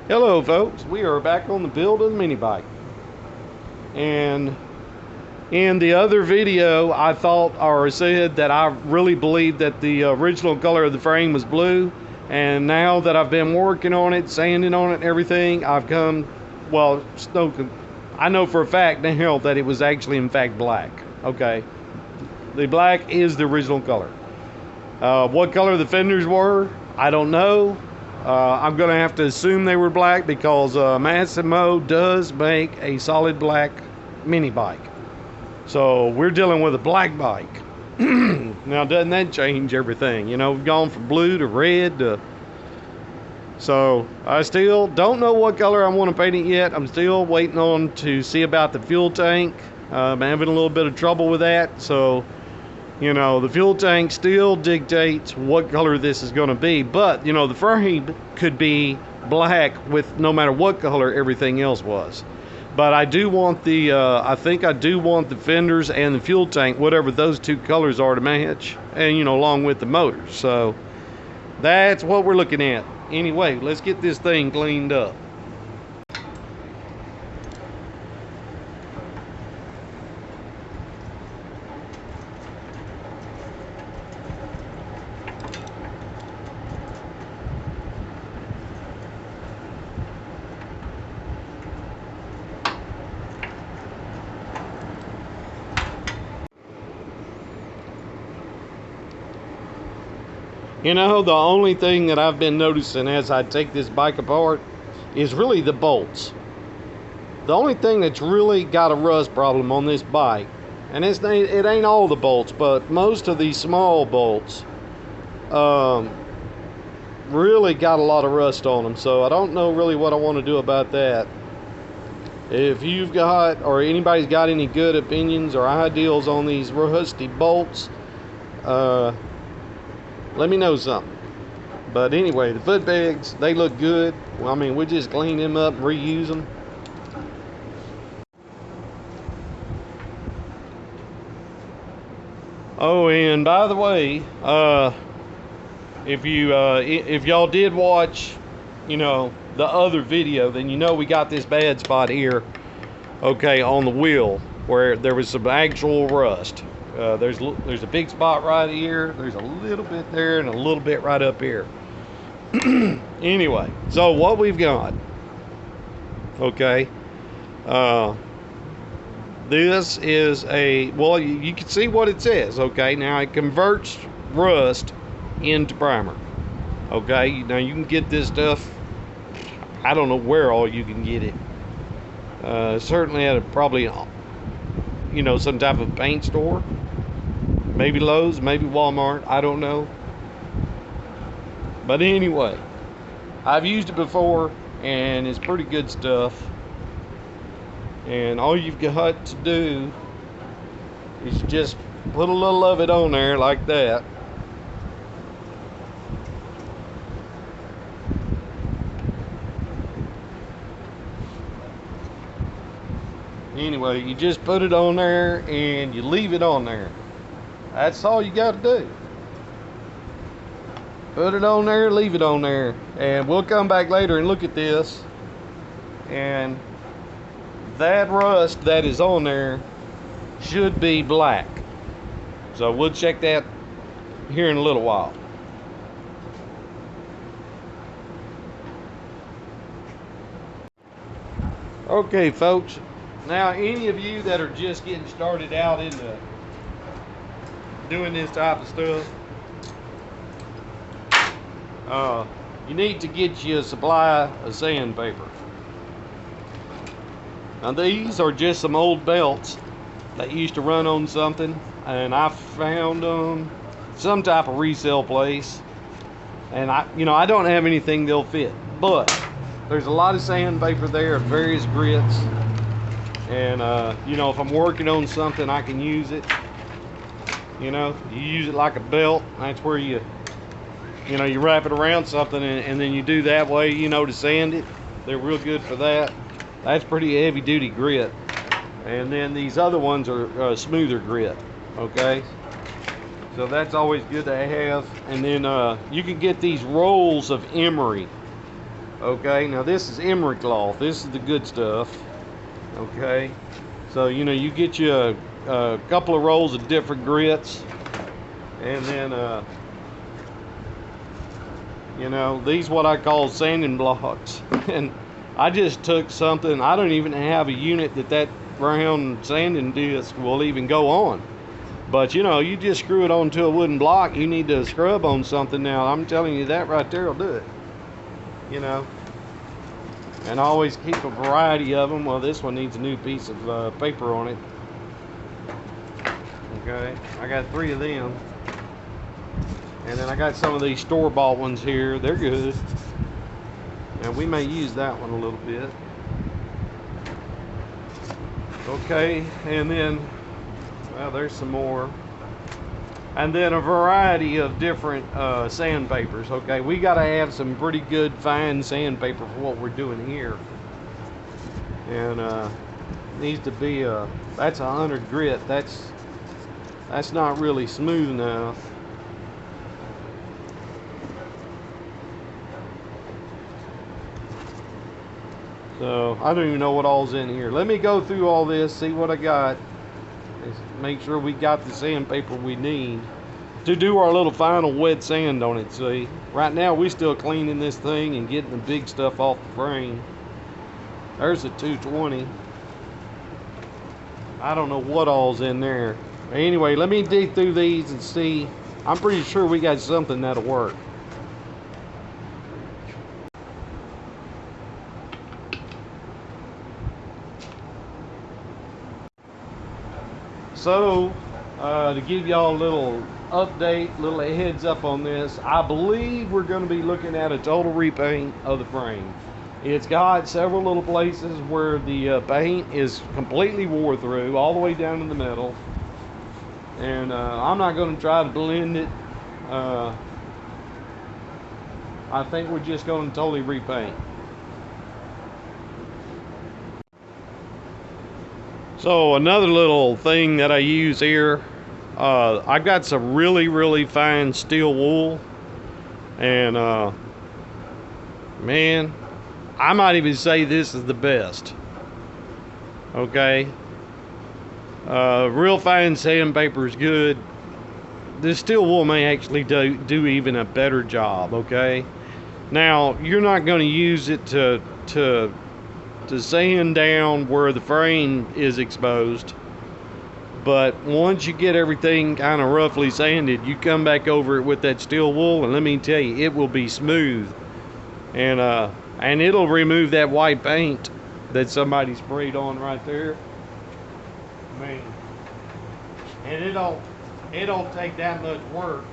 Hello folks, we are back on the build of the mini bike. And in the other video I thought or said that I really believed that the original color of the frame was blue, and now that I've been working on it, sanding on it and everything, I've come, well, I know for a fact now that it was actually in fact black. Okay, the black is the original color. What color the fenders were, I don't know. I'm going to have to assume they were black because Massimo does make a solid black mini bike. So we're dealing with a black bike. Now, doesn't that change everything? You know, we've gone from blue to red to... So I still don't know what color I want to paint it yet. I'm still waiting on to see about the fuel tank. I'm having a little bit of trouble with that. So, you know, the fuel tank still dictates what color this is going to be. But, you know, the frame could be black with no matter what color everything else was. But I do want the, I think I do want the fenders and the fuel tank, whatever those two colors are, to match. And, you know, along with the motors. So that's what we're looking at. Anyway, let's get this thing cleaned up. You know, the only thing that I've been noticing as I take this bike apart is really the bolts. The only thing that's really got a rust problem on this bike, and it ain't all the bolts, but most of these small bolts really got a lot of rust on them. So I don't know really what I want to do about that. If you've got, or anybody's got any good opinions or ideals on these rusty bolts, let me know something. But anyway, the foot pegs, they look good. Well, I mean, we just clean them up and reuse them. Oh, and by the way, if y'all did watch, you know, the other video, then you know we got this bad spot here, okay, on the wheel where there was some actual rust. There's a big spot right here, there's a little bit there, and a little bit right up here. Anyway, so what we've got, okay, this is a, well, you can see what it says, okay. Now it converts rust into primer, okay. Now you can get this stuff, I don't know where all you can get it. Certainly at probably, you know, some type of paint store. Maybe Lowe's, maybe Walmart, I don't know. But anyway, I've used it before and it's pretty good stuff. And all you've got to do is just put a little of it on there like that. Anyway, you just put it on there and you leave it on there. That's all you got to do. Put it on there, leave it on there, and we'll come back later and look at this. And that rust that is on there should be black. So we'll check that here in a little while. Okay, folks. Now, any of you that are just getting started out into doing this type of stuff, you need to get you a supply of sandpaper. Now, these are just some old belts that used to run on something, and I found them some type of resale place, and I don't have anything they'll fit, but there's a lot of sandpaper there of various grits. And you know, if I'm working on something, I can use it. You know, you use it like a belt. That's where you wrap it around something, and then you do that way, you know, to sand it. They're real good for that. That's pretty heavy duty grit. And then these other ones are smoother grit. Okay, so that's always good to have. And then you can get these rolls of emery. Okay, now this is emery cloth. This is the good stuff. Okay, so you know, you get you a couple of rolls of different grits, and then you know, these what I call sanding blocks. And I just took something, I don't even have a unit that round sanding disc will even go on. But you know, you just screw it onto a wooden block. You need to scrub on something now. I'm telling you, that right there will do it. You know, and always keep a variety of them. Well, this one needs a new piece of paper on it. Okay, I got 3 of them. And then I got some of these store-bought ones here. They're good. And we may use that one a little bit. Okay, and then, well, there's some more. And then a variety of different sandpapers. Okay, we got to have some pretty good fine sandpaper for what we're doing here. And needs to be that's 100 grit. That's not really smooth enough. So I don't even know what all's in here. Let me go through all this, see what I got. Make sure we got the sandpaper we need to do our little final wet sand on it. See, right now we still cleaning this thing and getting the big stuff off the frame. There's a 220. I don't know what all's in there. Anyway, let me dig through these and see. I'm pretty sure we got something that'll work. So, to give y'all a little update, little heads up on this, I believe we're going to be looking at a total repaint of the frame. It's got several little places where the paint is completely wore through, all the way down to the metal. And I'm not going to try to blend it. I think we're just going to totally repaint. So another little thing that I use here, I've got some really fine steel wool, and man, I might even say this is the best. Okay, real fine sandpaper is good. This steel wool may actually do even a better job. Okay, now you're not going to use it to sand down where the frame is exposed, but once you get everything kind of roughly sanded, you come back over it with that steel wool, and let me tell you, it will be smooth, and it'll remove that white paint that somebody sprayed on right there. Man, and it don't take that much work,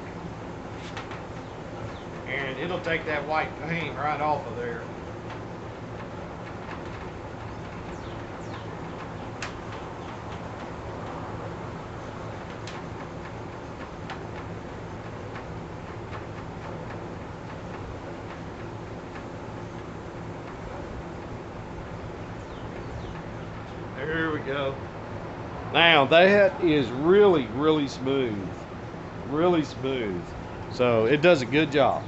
and it'll take that white paint right off of there. There we go. Now that is really smooth. Really smooth. So it does a good job.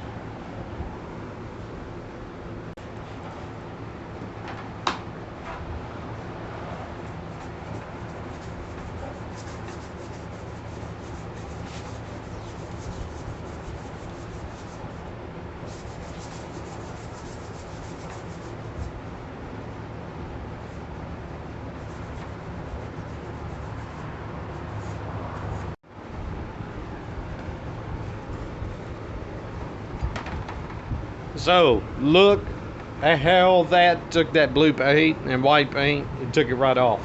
So look at how that took that blue paint and white paint, it took it right off.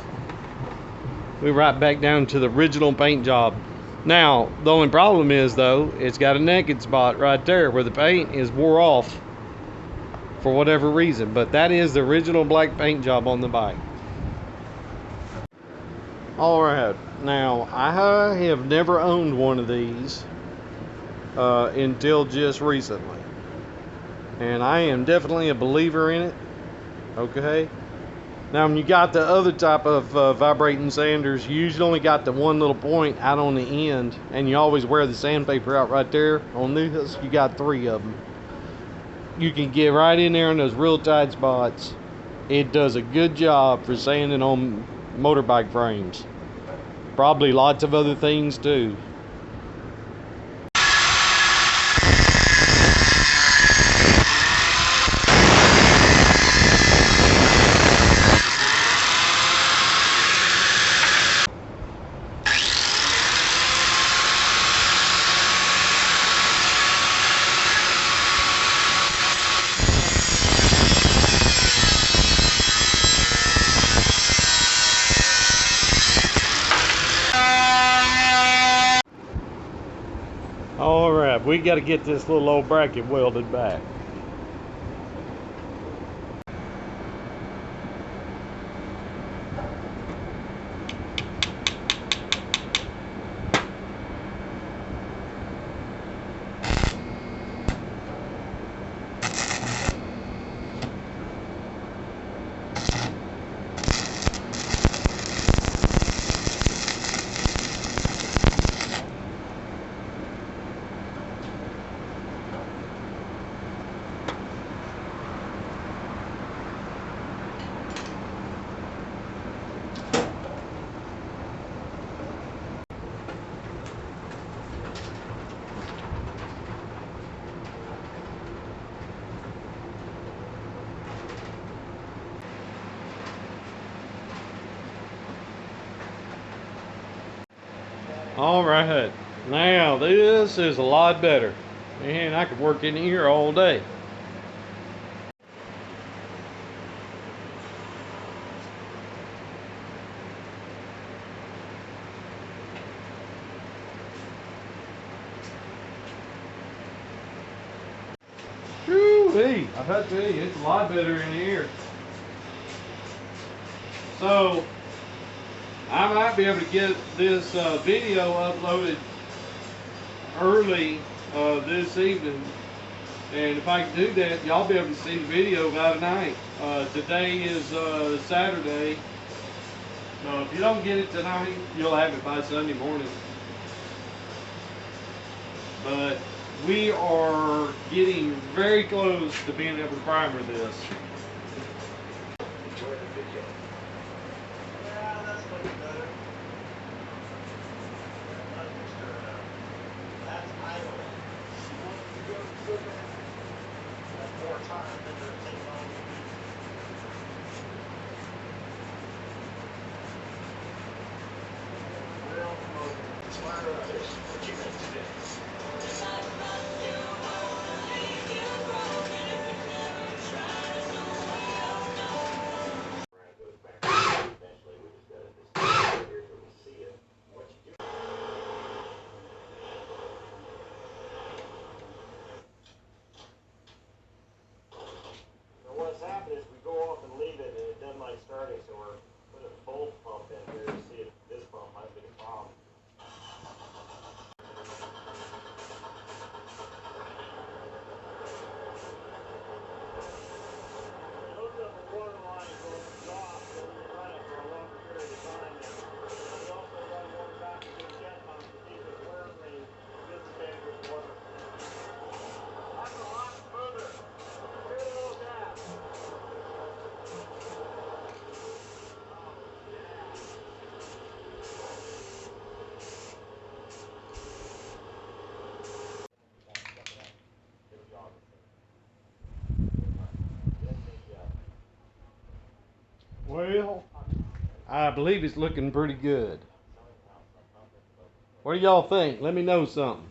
We're right back down to the original paint job. Now the only problem is though, it's got a naked spot right there where the paint is wore off for whatever reason, but that is the original black paint job on the bike. Alright, now I have never owned one of these until just recently. And I am definitely a believer in it. Okay, now when you got the other type of vibrating sanders, you usually only got the one little point out on the end, and you always wear the sandpaper out right there. On this, you got 3 of them. You can get right in there in those real tight spots. It does a good job for sanding on motorbike frames. Probably lots of other things too. All right, we got to get this little old bracket welded back. All right, now this is a lot better. Man, I could work in here all day. Woo-wee, I tell you, it's a lot better in here. So, I might be able to get this video uploaded early this evening. And if I can do that, y'all be able to see the video by tonight. Today is Saturday. So if you don't get it tonight, you'll have it by Sunday morning. But we are getting very close to being able to primer this. Enjoy the video. Yeah, that's much better. That's idle. You go quicker. That's more time than the technology. Real motor. Inspire others. What you meant to do. What's happened is we go off and leave it and it doesn't like starting, so we're putting a bolt pump in here to see if this pump might be the problem. Those are the water lines will off when you run it for a longer period of time. And we also run one back to the jet pump to keep it wearing good standard water. That's a lot smoother. Give it a little gas. Well, I believe it's looking pretty good. What do y'all think? Let me know something.